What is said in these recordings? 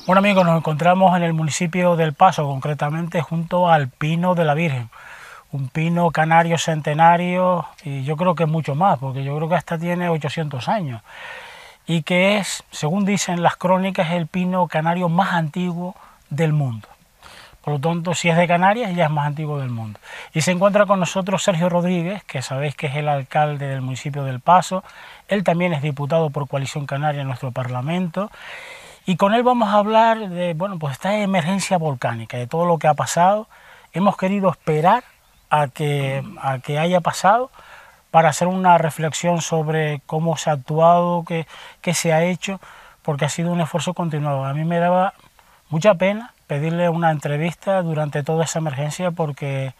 Bueno, amigos, nos encontramos en el municipio del Paso, concretamente junto al Pino de la Virgen, un pino canario centenario y yo creo que mucho más, porque yo creo que hasta tiene 800 años y que es, según dicen las crónicas, el pino canario más antiguo del mundo. Por lo tanto, si es de Canarias, ya es más antiguo del mundo. Y se encuentra con nosotros Sergio Rodríguez, que sabéis que es el alcalde del municipio del Paso. Él también es diputado por Coalición Canaria en nuestro Parlamento. Y con él vamos a hablar de, bueno, pues esta emergencia volcánica, de todo lo que ha pasado. Hemos querido esperar a que haya pasado para hacer una reflexión sobre cómo se ha actuado, qué se ha hecho, porque ha sido un esfuerzo continuado. A mí me daba mucha pena pedirle una entrevista durante toda esa emergencia porque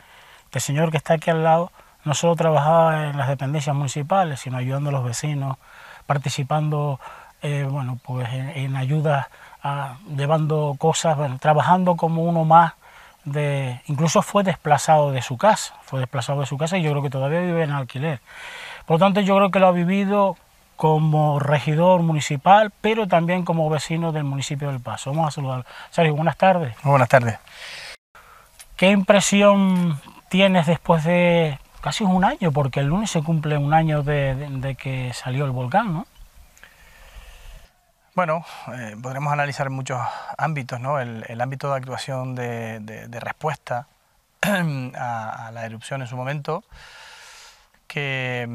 este señor que está aquí al lado no solo trabajaba en las dependencias municipales, sino ayudando a los vecinos, participando bueno, pues en ayudas, llevando cosas, bueno, trabajando como uno más. Incluso fue desplazado de su casa, y yo creo que todavía vive en alquiler. Por lo tanto, yo creo que lo ha vivido como regidor municipal, pero también como vecino del municipio del Paso. Vamos a saludarlo. Sergio, buenas tardes. Muy buenas tardes. ¿Qué impresión tienes después de casi un año? Porque el lunes se cumple un año de que salió el volcán, ¿no? Bueno, podremos analizar muchos ámbitos, ¿no? El ámbito de actuación de respuesta a la erupción en su momento, que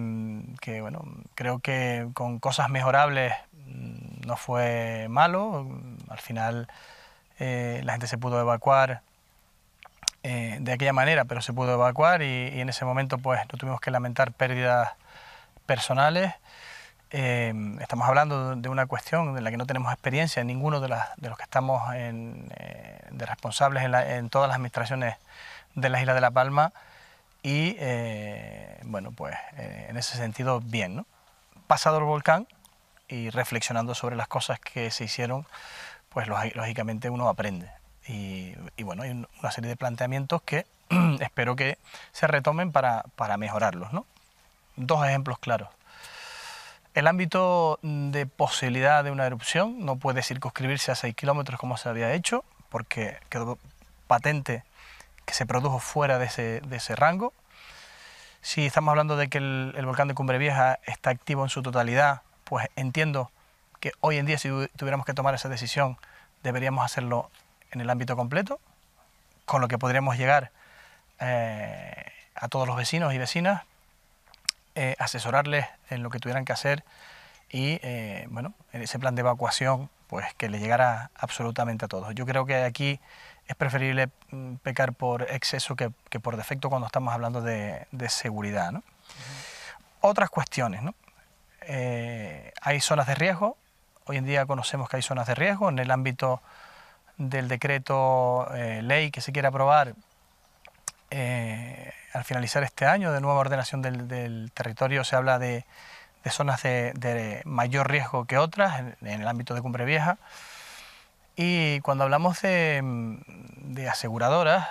bueno, creo que con cosas mejorables no fue malo. Al final la gente se pudo evacuar de aquella manera, pero se pudo evacuar y en ese momento pues no tuvimos que lamentar pérdidas personales. Estamos hablando de una cuestión en la que no tenemos experiencia, ninguno de los que estamos de responsables en todas las administraciones de la isla de La Palma y bueno, pues en ese sentido bien, ¿no? Pasado el volcán y reflexionando sobre las cosas que se hicieron, pues lógicamente uno aprende y bueno, hay una serie de planteamientos que espero que se retomen para mejorarlos, ¿no? Dos ejemplos claros. El ámbito de posibilidad de una erupción no puede circunscribirse a 6 kilómetros como se había hecho, porque quedó patente que se produjo fuera de ese rango. Si estamos hablando de que el volcán de Cumbre Vieja está activo en su totalidad, pues entiendo que hoy en día si tuviéramos que tomar esa decisión deberíamos hacerlo en el ámbito completo, con lo que podríamos llegar a todos los vecinos y vecinas, asesorarles en lo que tuvieran que hacer y bueno, en ese plan de evacuación pues que le llegara absolutamente a todos. Yo creo que aquí es preferible pecar por exceso que por defecto cuando estamos hablando de seguridad, ¿no? Otras cuestiones, ¿no? Hay zonas de riesgo, hoy en día conocemos que hay zonas de riesgo en el ámbito del decreto ley que se quiere aprobar al finalizar este año de nueva ordenación del territorio. Se habla de zonas de mayor riesgo que otras en el ámbito de Cumbre Vieja. Y cuando hablamos de aseguradoras,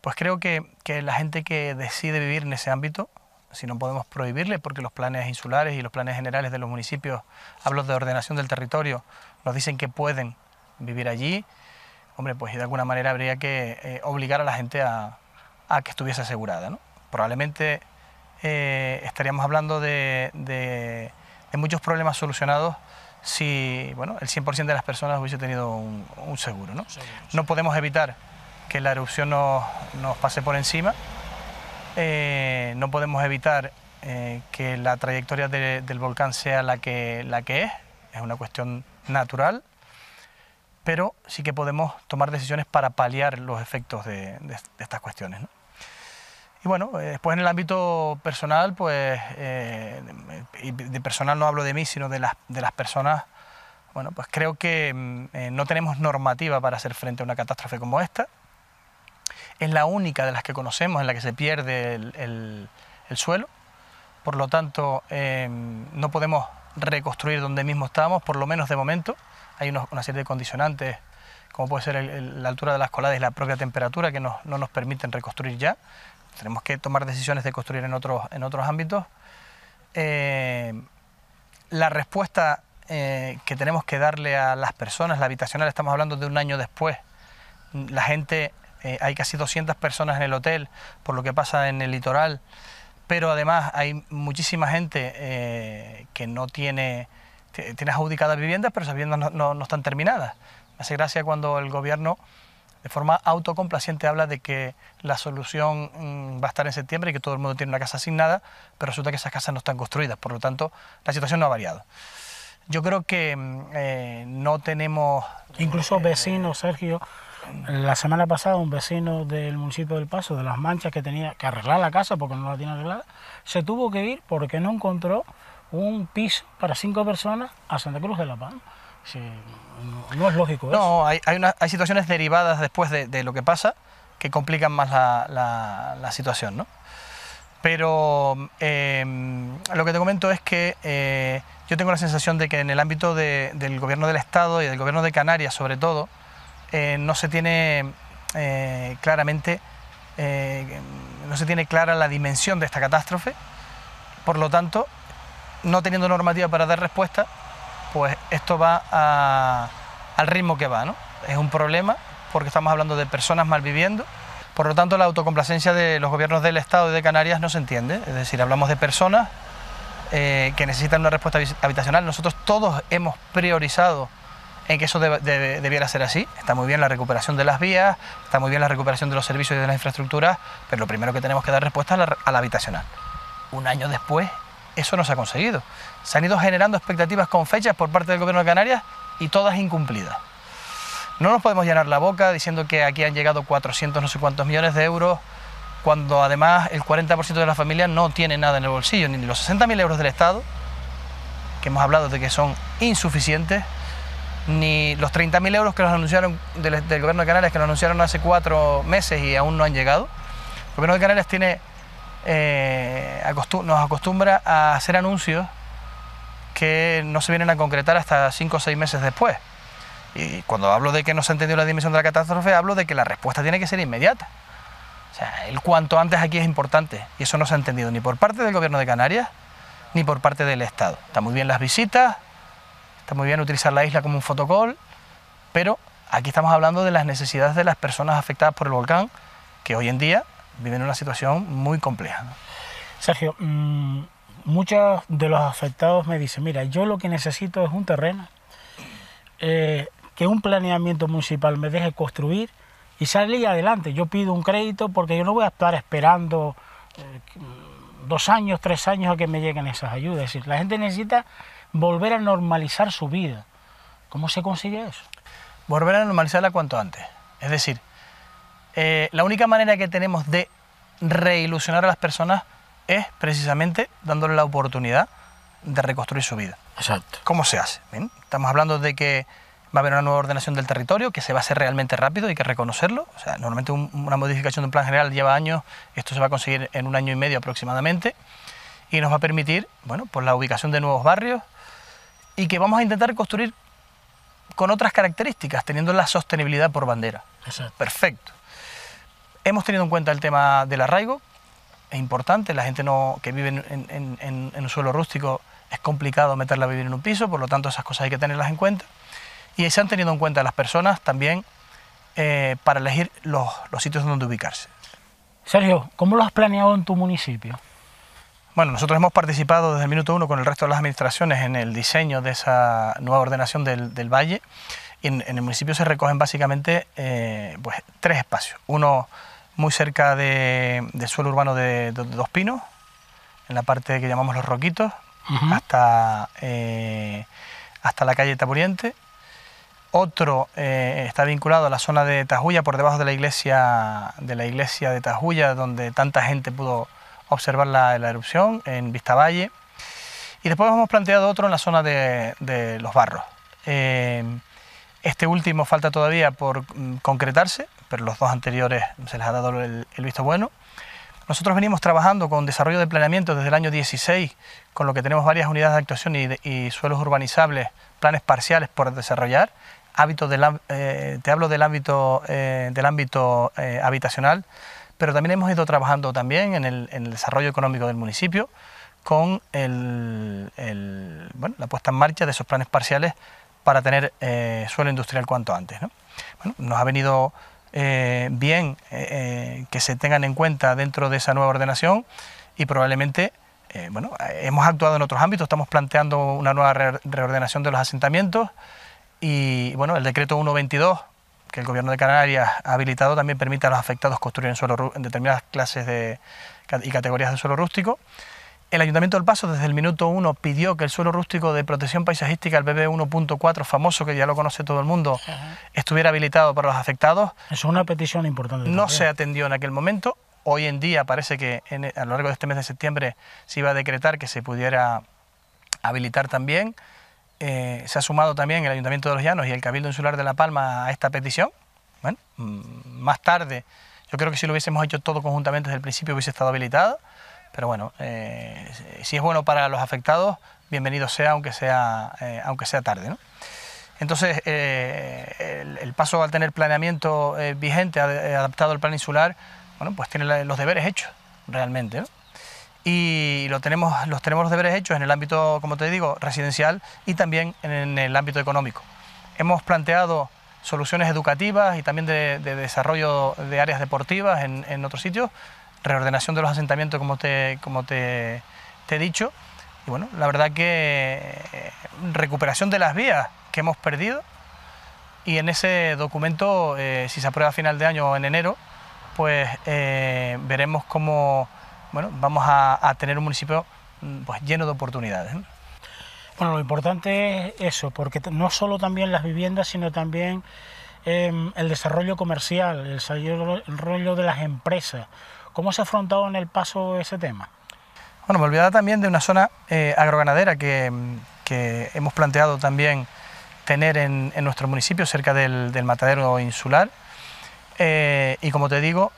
pues creo que la gente que decide vivir en ese ámbito, si no podemos prohibirle, porque los planes insulares y los planes generales de los municipios, hablo de ordenación del territorio, nos dicen que pueden vivir allí, hombre, pues de alguna manera habría que obligar a la gente a que estuviese asegurada, ¿no? Probablemente estaríamos hablando de muchos problemas solucionados si bueno, el 100% de las personas hubiese tenido un seguro, ¿no? No podemos evitar que la erupción nos pase por encima, no podemos evitar que la trayectoria del volcán sea la que es una cuestión natural, pero sí que podemos tomar decisiones para paliar los efectos de estas cuestiones, ¿no? Y bueno, después en el ámbito personal, pues, y de personal no hablo de mí, sino de las personas, bueno, pues creo que no tenemos normativa para hacer frente a una catástrofe como esta. Es la única de las que conocemos en la que se pierde el suelo, por lo tanto no podemos reconstruir donde mismo estábamos, por lo menos de momento. Hay una serie de condicionantes, como puede ser la altura de las coladas y la propia temperatura, que no nos permiten reconstruir ya. Tenemos que tomar decisiones de construir en otros ámbitos. La respuesta que tenemos que darle a las personas, la habitacional, estamos hablando de un año después. La gente, hay casi 200 personas en el hotel, por lo que pasa en el litoral, pero además hay muchísima gente que no tiene adjudicadas viviendas, pero esas viviendas no están terminadas. Me hace gracia cuando el gobierno, de forma autocomplaciente, habla de que la solución va a estar en septiembre y que todo el mundo tiene una casa asignada, pero resulta que esas casas no están construidas, por lo tanto la situación no ha variado. Yo creo que no tenemos... Incluso vecinos, Sergio, la semana pasada un vecino del municipio del Paso, de Las Manchas, que tenía que arreglar la casa porque no la tiene arreglada, se tuvo que ir porque no encontró un piso para 5 personas a Santa Cruz de la Palma. Sí, no es lógico eso. No, hay situaciones derivadas después de lo que pasa que complican más la situación, ¿no? Pero lo que te comento es que yo tengo la sensación de que en el ámbito del gobierno del Estado y del gobierno de Canarias, sobre todo, no se tiene claramente, no se tiene clara la dimensión de esta catástrofe. Por lo tanto, no teniendo normativa para dar respuesta, pues esto va al ritmo que va, ¿no? Es un problema porque estamos hablando de personas malviviendo. Por lo tanto, la autocomplacencia de los gobiernos del Estado y de Canarias no se entiende. Es decir, hablamos de personas que necesitan una respuesta habitacional. Nosotros todos hemos priorizado en que eso debiera ser así. Está muy bien la recuperación de las vías, está muy bien la recuperación de los servicios y de las infraestructuras, pero lo primero que tenemos que dar respuesta es a la habitacional. Un año después, eso no se ha conseguido. Se han ido generando expectativas con fechas por parte del gobierno de Canarias y todas incumplidas. No nos podemos llenar la boca diciendo que aquí han llegado 400 no sé cuántos millones de euros, cuando además el 40% de las familias no tiene nada en el bolsillo, ni los 60.000 euros del Estado, que hemos hablado de que son insuficientes, ni los 30.000 euros que nos anunciaron del gobierno de Canarias, que nos anunciaron hace 4 meses y aún no han llegado. El gobierno de Canarias nos acostumbra a hacer anuncios que no se vienen a concretar hasta 5 o 6 meses después. Y cuando hablo de que no se ha entendido la dimensión de la catástrofe, hablo de que la respuesta tiene que ser inmediata. O sea, el cuanto antes aquí es importante, y eso no se ha entendido ni por parte del gobierno de Canarias ni por parte del Estado. Está muy bien las visitas, está muy bien utilizar la isla como un fotocall, pero aquí estamos hablando de las necesidades de las personas afectadas por el volcán, que hoy en día viven una situación muy compleja, ¿no? Sergio, muchos de los afectados me dicen, mira, yo lo que necesito es un terreno, que un planeamiento municipal me deje construir y salir adelante. Yo pido un crédito porque yo no voy a estar esperando 2 años, 3 años a que me lleguen esas ayudas. Es decir, la gente necesita volver a normalizar su vida. ¿Cómo se consigue eso? Volver a normalizarla cuanto antes. Es decir, la única manera que tenemos de reilusionar a las personas es precisamente dándole la oportunidad de reconstruir su vida. Exacto. ¿Cómo se hace? ¿Bien? Estamos hablando de que va a haber una nueva ordenación del territorio, que se va a hacer realmente rápido, hay que reconocerlo. O sea, normalmente una modificación de un plan general lleva años, esto se va a conseguir en 1 año y medio aproximadamente, y nos va a permitir, bueno, pues la ubicación de nuevos barrios, y que vamos a intentar construir con otras características, teniendo la sostenibilidad por bandera. Exacto. Perfecto. Hemos tenido en cuenta el tema del arraigo, es importante, la gente que vive en un suelo rústico es complicado meterla a vivir en un piso, por lo tanto esas cosas hay que tenerlas en cuenta. Y se han tenido en cuenta las personas también para elegir los sitios donde ubicarse. Sergio, ¿cómo lo has planeado en tu municipio? Bueno, nosotros hemos participado desde el minuto 1 con el resto de las administraciones en el diseño de esa nueva ordenación del valle. Y en el municipio se recogen básicamente pues, 3 espacios. Uno muy cerca del suelo urbano de Dos Pinos, en la parte que llamamos Los Roquitos, hasta la calle Tapuriente. Otro está vinculado a la zona de Tajuya, por debajo de la iglesia de Tajuya, donde tanta gente pudo observar la erupción, en Vistavalle. Y después hemos planteado otro en la zona de Los Barros. Este último falta todavía por concretarse, pero los 2 anteriores se les ha dado el visto bueno. Nosotros venimos trabajando con desarrollo de planeamiento desde el año 16, con lo que tenemos varias unidades de actuación y suelos urbanizables, planes parciales por desarrollar. Te hablo del ámbito habitacional, pero también hemos ido trabajando también en el desarrollo económico del municipio, con la puesta en marcha de esos planes parciales para tener suelo industrial cuanto antes, ¿no? Bueno, nos ha venido bien que se tengan en cuenta dentro de esa nueva ordenación y probablemente, hemos actuado en otros ámbitos, estamos planteando una nueva reordenación de los asentamientos y bueno, el decreto 122 que el Gobierno de Canarias ha habilitado también permite a los afectados construir en determinadas clases y categorías de suelo rústico. El Ayuntamiento del Paso desde el minuto 1 pidió que el suelo rústico de protección paisajística, el BB 1.4 famoso, que ya lo conoce todo el mundo, estuviera habilitado para los afectados. Es una petición importante. No se atendió en aquel momento. Hoy en día parece que a lo largo de este mes de septiembre se iba a decretar que se pudiera habilitar también. Se ha sumado también el Ayuntamiento de Los Llanos y el Cabildo Insular de La Palma a esta petición. Bueno, más tarde, yo creo que si lo hubiésemos hecho todo conjuntamente desde el principio hubiese estado habilitado. Pero bueno, si es bueno para los afectados, bienvenido sea, aunque sea tarde, ¿no? Entonces, el Paso, al tener planeamiento vigente, adaptado al plan insular, bueno, pues tiene los deberes hechos, realmente, ¿no? Y tenemos los deberes hechos en el ámbito, como te digo, residencial y también en el ámbito económico. Hemos planteado soluciones educativas y también de desarrollo de áreas deportivas en otros sitios, reordenación de los asentamientos, como te he dicho, y bueno, la verdad que recuperación de las vías que hemos perdido, y en ese documento, si se aprueba a final de año o en enero, pues veremos cómo vamos a tener un municipio pues lleno de oportunidades, ¿no? Bueno, lo importante es eso, porque no solo también las viviendas, sino también el desarrollo comercial, el desarrollo de las empresas. ¿Cómo se ha afrontado en el Paso ese tema? Bueno, me olvidaba también de una zona agroganadera que hemos planteado también tener en nuestro municipio, cerca del matadero insular. Y como te digo,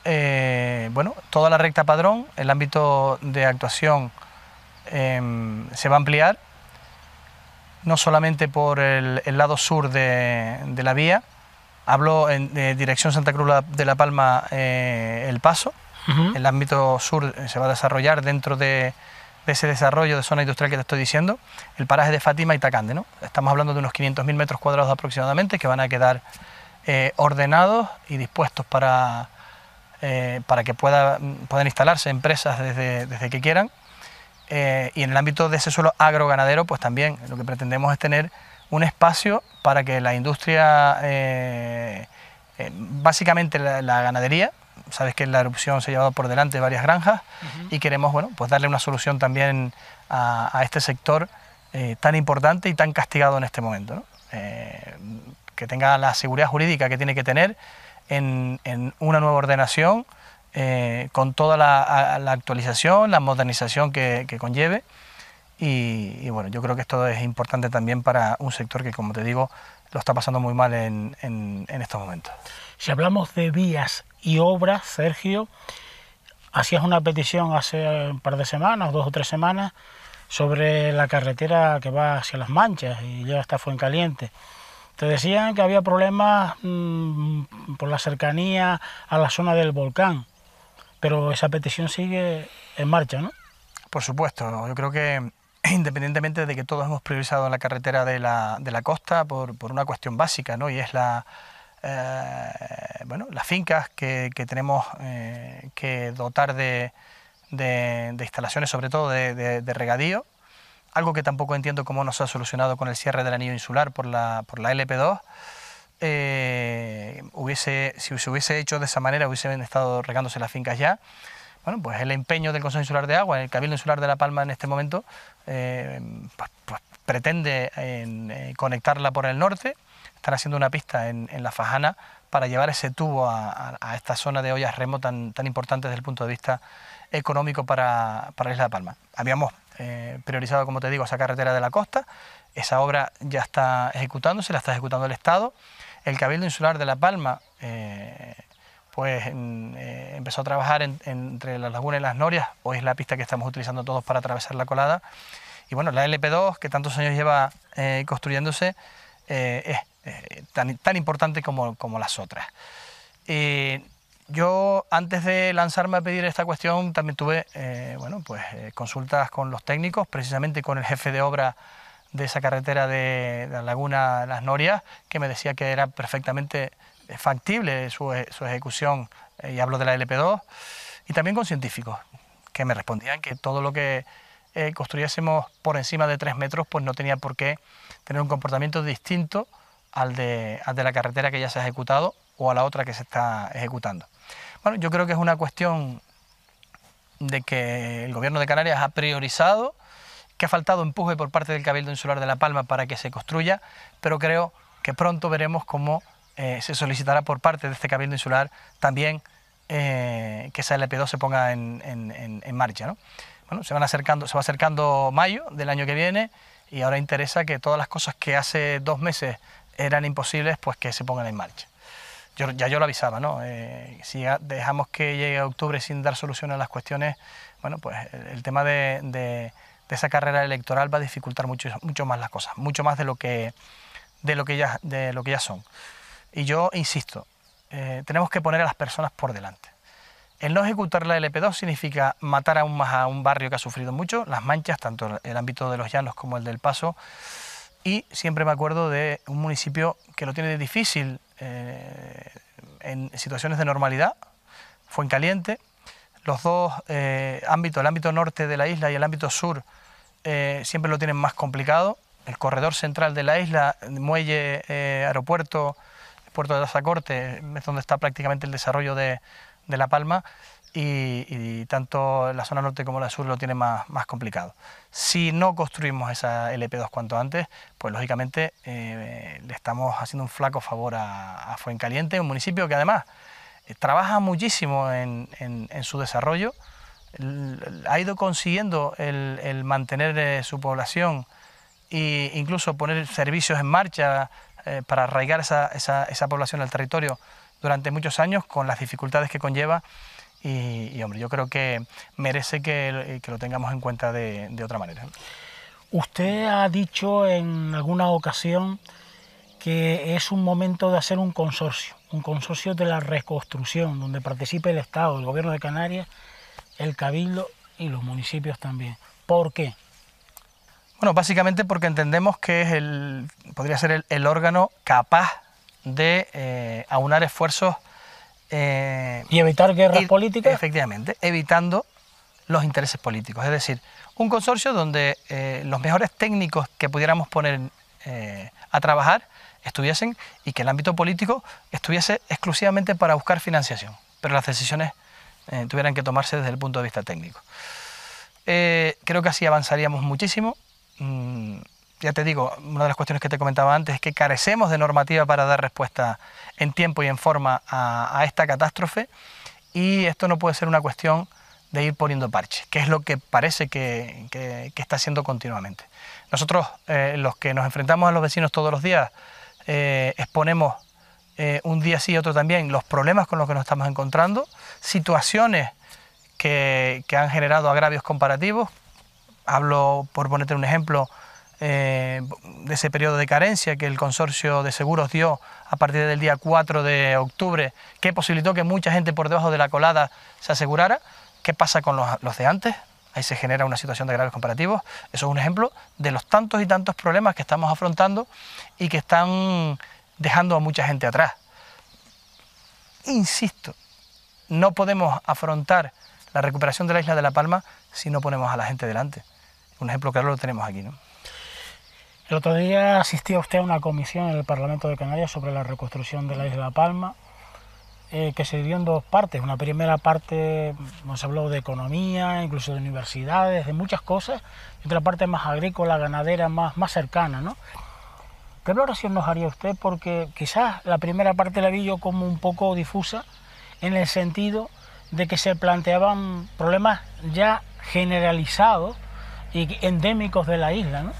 toda la recta Padrón, el ámbito de actuación se va a ampliar, no solamente por el lado sur de la vía, hablo en dirección Santa Cruz de la Palma, el Paso. El ámbito sur se va a desarrollar dentro de ese desarrollo de zona industrial que te estoy diciendo, el paraje de Fátima y Tacande, ¿no? Estamos hablando de unos 500.000 metros cuadrados aproximadamente que van a quedar ordenados y dispuestos para que puedan instalarse empresas desde que quieran. Y en el ámbito de ese suelo agroganadero, pues también lo que pretendemos es tener un espacio para que la industria, básicamente la ganadería, sabes que la erupción se ha llevado por delante varias granjas y queremos pues darle una solución también a este sector tan importante y tan castigado en este momento, ¿no? Que tenga la seguridad jurídica que tiene que tener en una nueva ordenación, con toda la actualización, la modernización que conlleve. Y bueno, yo creo que esto es importante también para un sector que, como te digo, lo está pasando muy mal en estos momentos. Si hablamos de vías y obras, Sergio, hacías una petición hace un par de semanas, 2 o 3 semanas, sobre la carretera que va hacia Las Manchas y llega hasta Fuencaliente. Te decían que había problemas por la cercanía a la zona del volcán, pero esa petición sigue en marcha, ¿no? Por supuesto, yo creo que independientemente de que todos hemos priorizado en la carretera de la costa por una cuestión básica, ¿no? Y es las fincas que tenemos que dotar de instalaciones, sobre todo de regadío, algo que tampoco entiendo cómo no se ha solucionado con el cierre del anillo insular por la LP2. Si se hubiese hecho de esa manera, hubiesen estado regándose las fincas ya. Bueno, pues el empeño del Consejo Insular de Agua, el Cabildo Insular de La Palma en este momento, pues pretende conectarla por el norte. Están haciendo una pista en La Fajana para llevar ese tubo a esta zona de ollas remo tan importante desde el punto de vista económico para la isla de Palma. Habíamos priorizado, como te digo, esa carretera de la costa. Esa obra ya está ejecutándose, la está ejecutando el Estado. El Cabildo Insular de La Palma empezó a trabajar entre las lagunas y las norias. Hoy es la pista que estamos utilizando todos para atravesar la colada. Y bueno, la LP2, que tantos años lleva construyéndose, es tan importante como las otras. Yo, antes de lanzarme a pedir esta cuestión, también tuve consultas con los técnicos, precisamente con el jefe de obra de esa carretera de la Laguna Las Norias, que me decía que era perfectamente factible su ejecución, y hablo de la LP2, y también con científicos, que me respondían que todo lo que construyésemos por encima de 3 metros, pues no tenía por qué tener un comportamiento distinto al de la carretera que ya se ha ejecutado o a la otra que se está ejecutando. Bueno, yo creo que es una cuestión de que el Gobierno de Canarias ha priorizado, que ha faltado empuje por parte del Cabildo Insular de La Palma para que se construya, pero creo que pronto veremos cómo se solicitará por parte de este Cabildo Insular también que esa LP2 se ponga en marcha, ¿no? Bueno, se va acercando mayo del año que viene y ahora interesa que todas las cosas que hace 2 meses eran imposibles, pues que se pongan en marcha. Yo lo avisaba, ¿no? Si dejamos que llegue a octubre sin dar solución a las cuestiones, bueno, pues el tema de esa carrera electoral va a dificultar mucho más las cosas, mucho más de lo que ya son. Y yo insisto, tenemos que poner a las personas por delante. El no ejecutar la LP2 significa matar aún más a un barrio que ha sufrido mucho, Las Manchas, tanto el ámbito de los Llanos como el del Paso, y siempre me acuerdo de un municipio que lo tiene difícil en situaciones de normalidad, Fuencaliente. Los dos ámbitos, el ámbito norte de la isla y el ámbito sur, siempre lo tienen más complicado. El corredor central de la isla, muelle, aeropuerto, puerto de Tazacorte, es donde está prácticamente el desarrollo de La Palma, y tanto la zona norte como la sur lo tiene más complicado. Si no construimos esa LP2 cuanto antes, pues lógicamente le estamos haciendo un flaco favor a Fuencaliente, un municipio que además trabaja muchísimo en su desarrollo, ha ido consiguiendo el mantener su población e incluso poner servicios en marcha para arraigar esa población al territorio durante muchos años, con las dificultades que conlleva, y hombre, yo creo que merece que lo tengamos en cuenta de otra manera. Usted ha dicho en alguna ocasión que es un momento de hacer un consorcio de la reconstrucción, donde participe el Estado, el Gobierno de Canarias, el Cabildo y los municipios también. ¿Por qué? Bueno, básicamente porque entendemos que podría ser el órgano capaz de aunar esfuerzos y evitar guerras políticas. Efectivamente, evitando los intereses políticos. Es decir, un consorcio donde los mejores técnicos que pudiéramos poner a trabajar estuviesen, y que el ámbito político estuviese exclusivamente para buscar financiación, pero las decisiones tuvieran que tomarse desde el punto de vista técnico. Creo que así avanzaríamos muchísimo. Ya te digo, una de las cuestiones que te comentaba antes es que carecemos de normativa para dar respuesta en tiempo y en forma a esta catástrofe, y esto no puede ser una cuestión de ir poniendo parches, que es lo que parece que está haciendo continuamente. Nosotros, los que nos enfrentamos a los vecinos todos los días, exponemos un día sí y otro también los problemas con los que nos estamos encontrando, situaciones que han generado agravios comparativos. Hablo, por ponerte un ejemplo, de ese periodo de carencia que el consorcio de seguros dio a partir del día 4 de octubre, que posibilitó que mucha gente por debajo de la colada se asegurara. ¿Qué pasa con los de antes? Ahí se genera una situación de agravios comparativos. Eso es un ejemplo de los tantos y tantos problemas que estamos afrontando y que están dejando a mucha gente atrás. Insisto, no podemos afrontar la recuperación de la isla de La Palma si no ponemos a la gente delante. Un ejemplo claro lo tenemos aquí, ¿no? El otro día asistía usted a una comisión en el Parlamento de Canarias sobre la reconstrucción de la isla de La Palma, que se dividió en 2 partes. Una primera parte nos habló de economía, incluso de universidades, de muchas cosas, y otra parte más agrícola, ganadera, más cercana, ¿no? ¿Qué valoración nos haría usted? Porque quizás la primera parte la vi yo como un poco difusa, en el sentido de que se planteaban problemas ya generalizados y endémicos de la isla, ¿no?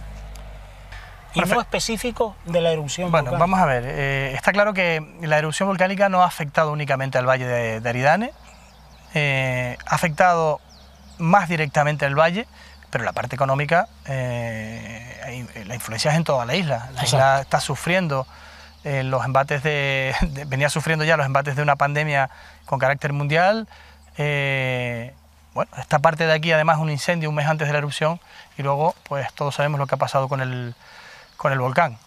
Y no específicos de la erupción volcánica. Vamos a ver, está claro que la erupción volcánica no ha afectado únicamente al valle de Aridane, ha afectado más directamente al valle, pero la parte económica, la influencia es en toda la isla. La isla está sufriendo los embates venía sufriendo ya los embates de una pandemia con carácter mundial. Bueno, esta parte de aquí además un incendio un mes antes de la erupción y luego pues todos sabemos lo que ha pasado con el volcán.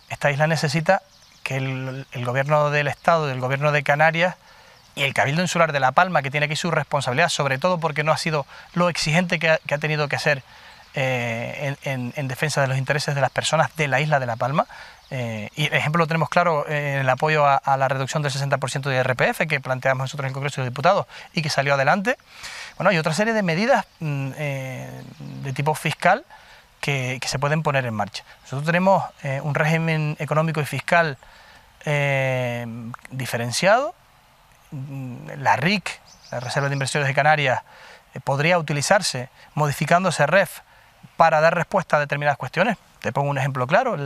Esta isla necesita que el gobierno del Estado, el gobierno de Canarias y el Cabildo Insular de La Palma, que tiene aquí su responsabilidad, sobre todo porque no ha sido lo exigente que ha tenido que ser en defensa de los intereses de las personas de la isla de La Palma. Y el ejemplo lo tenemos claro en el apoyo a la reducción del 60% de IRPF que planteamos nosotros en el Congreso de Diputados y que salió adelante. Bueno, hay otra serie de medidas de tipo fiscal que se pueden poner en marcha. Nosotros tenemos un régimen económico y fiscal diferenciado. La RIC, la Reserva de Inversiones de Canarias, podría utilizarse modificando ese REF para dar respuesta a determinadas cuestiones. Te pongo un ejemplo claro,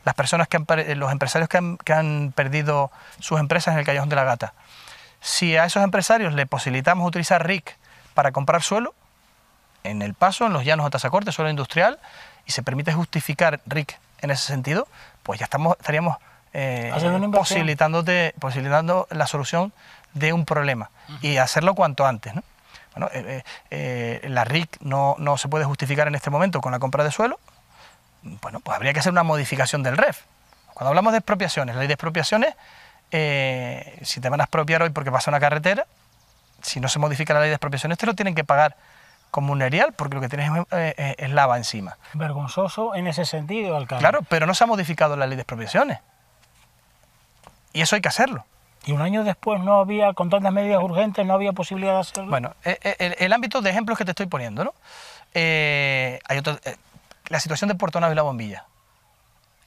las personas los empresarios que han perdido sus empresas en el Callejón de la Gata. Si a esos empresarios le posibilitamos utilizar RIC para comprar suelo, en El Paso, en los llanos de Tazacorte, suelo industrial, y se permite justificar RIC en ese sentido, pues ya estaríamos posibilitando la solución de un problema y hacerlo cuanto antes, ¿no? Bueno, la RIC no se puede justificar en este momento con la compra de suelo. Bueno, pues habría que hacer una modificación del REF. Cuando hablamos de expropiaciones, la ley de expropiaciones, si te van a expropiar hoy porque pasa una carretera, si no se modifica la ley de expropiaciones te lo tienen que pagar como un erial porque lo que tienes es lava encima. Vergonzoso en ese sentido, alcalde. Claro, pero no se ha modificado la ley de expropiaciones. Y eso hay que hacerlo. Y un año después no había, con tantas medidas urgentes, no había posibilidad de hacerlo. Bueno, el ámbito de ejemplos que te estoy poniendo, ¿no? Hay otro, la situación de Puerto Nave y La Bombilla.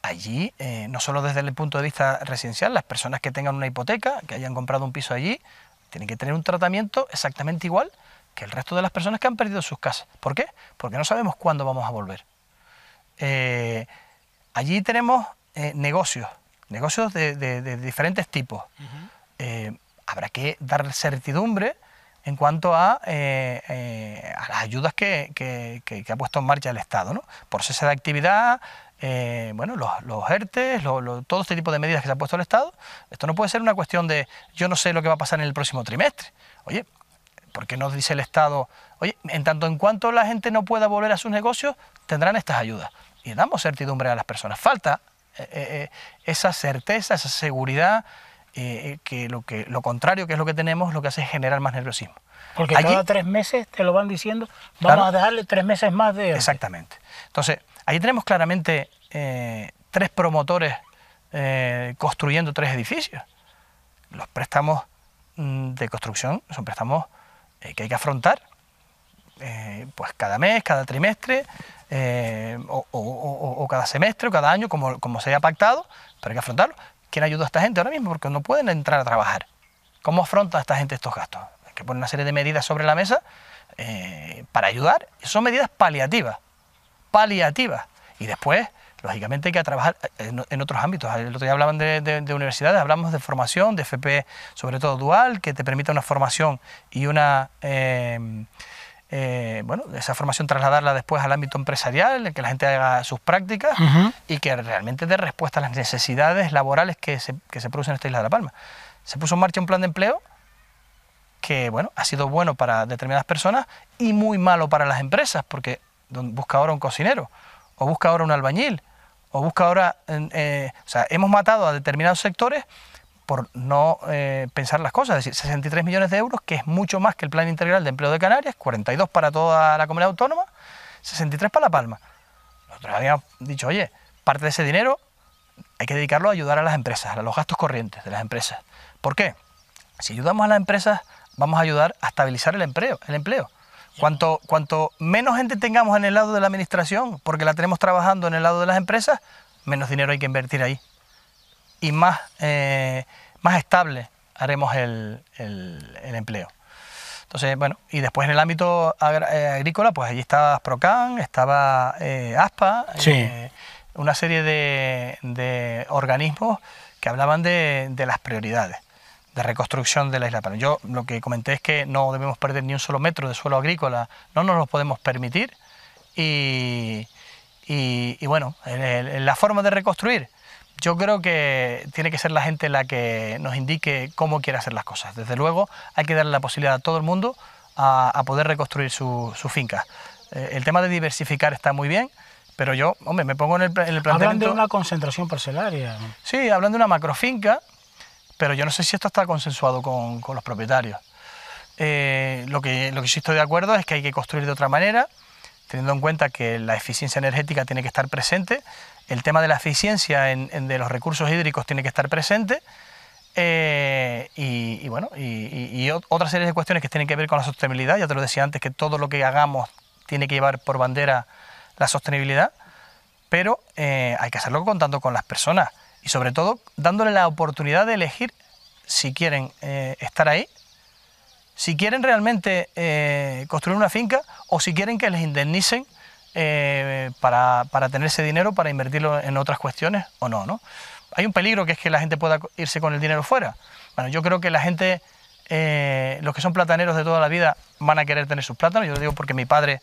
Allí, no solo desde el punto de vista residencial, las personas que tengan una hipoteca, que hayan comprado un piso allí, tienen que tener un tratamiento exactamente igual que el resto de las personas que han perdido sus casas. ¿Por qué? Porque no sabemos cuándo vamos a volver. Allí tenemos negocios de diferentes tipos. Habrá que dar certidumbre en cuanto a las ayudas que ha puesto en marcha el Estado, ¿no? Por cese de actividad, bueno, los ERTE, todo este tipo de medidas que se ha puesto el Estado. Esto no puede ser una cuestión de yo no sé lo que va a pasar en el próximo trimestre. Oye, ¿por qué no dice el Estado? Oye, en tanto en cuanto la gente no pueda volver a sus negocios, tendrán estas ayudas. Y damos certidumbre a las personas. Falta esa certeza, esa seguridad, que lo contrario, que es lo que tenemos, lo que hace es generar más nerviosismo. Porque allí, cada 3 meses te lo van diciendo, vamos, claro, a dejarle 3 meses más de... Exactamente. Entonces, ahí tenemos claramente 3 promotores construyendo 3 edificios. Los préstamos de construcción son préstamos que hay que afrontar pues cada mes, cada trimestre, o cada semestre o cada año, como se haya pactado, pero hay que afrontarlo. ¿Quién ayuda a esta gente ahora mismo? Porque no pueden entrar a trabajar. ¿Cómo afronta esta gente estos gastos? Hay que poner una serie de medidas sobre la mesa para ayudar. Son medidas paliativas. Y después, lógicamente, hay que trabajar en otros ámbitos. El otro día hablaban de universidades, hablamos de formación, de FP, sobre todo dual, que te permita una formación y una... bueno, esa formación trasladarla después al ámbito empresarial, en que la gente haga sus prácticas y que realmente dé respuesta a las necesidades laborales que se producen en esta isla de La Palma. Se puso en marcha un plan de empleo que, bueno, ha sido bueno para determinadas personas y muy malo para las empresas, porque busca ahora un cocinero, o busca ahora un albañil, o busca ahora... o sea, hemos matado a determinados sectores por no pensar las cosas, es decir, 63 millones de euros, que es mucho más que el Plan Integral de Empleo de Canarias, 42 para toda la comunidad autónoma, 63 para La Palma. Nosotros habíamos dicho, oye, parte de ese dinero hay que dedicarlo a ayudar a las empresas, a los gastos corrientes de las empresas. ¿Por qué? Si ayudamos a las empresas, vamos a ayudar a estabilizar el empleo. Cuanto menos gente tengamos en el lado de la administración, porque la tenemos trabajando en el lado de las empresas, menos dinero hay que invertir ahí. Y más estable haremos el empleo. Entonces, bueno, y después en el ámbito agrícola, pues allí estaba Asprocan, estaba ASPA, sí, una serie de organismos que hablaban de las prioridades de reconstrucción de la isla. Pero yo lo que comenté es que no debemos perder ni un solo metro de suelo agrícola, no nos lo podemos permitir. Y bueno, la forma de reconstruir, Yo creo que tiene que ser la gente la que nos indique cómo quiere hacer las cosas. Desde luego hay que darle la posibilidad a todo el mundo a poder reconstruir su finca. El tema de diversificar está muy bien, pero yo, hombre, me pongo en el planteamiento... Hablan de una concentración parcelaria. Sí, hablan de una macrofinca, pero yo no sé si esto está consensuado con los propietarios. Lo que sí estoy de acuerdo es que hay que construir de otra manera, teniendo en cuenta que la eficiencia energética tiene que estar presente, el tema de la eficiencia de los recursos hídricos tiene que estar presente, y otra serie de cuestiones que tienen que ver con la sostenibilidad. Ya te lo decía antes, que todo lo que hagamos tiene que llevar por bandera la sostenibilidad, pero hay que hacerlo contando con las personas y sobre todo dándole la oportunidad de elegir si quieren estar ahí, si quieren realmente construir una finca o si quieren que les indemnicen para tener ese dinero para invertirlo en otras cuestiones o no, ¿no? Hay un peligro, que es que la gente pueda irse con el dinero fuera. Bueno, yo creo que la gente, los que son plataneros de toda la vida, van a querer tener sus plátanos. Yo lo digo porque mi padre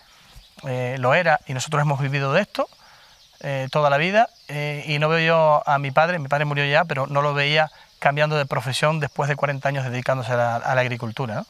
lo era y nosotros hemos vivido de esto toda la vida, y no veo yo a mi padre murió ya, pero no lo veía cambiando de profesión después de 40 años dedicándose a la agricultura, ¿no?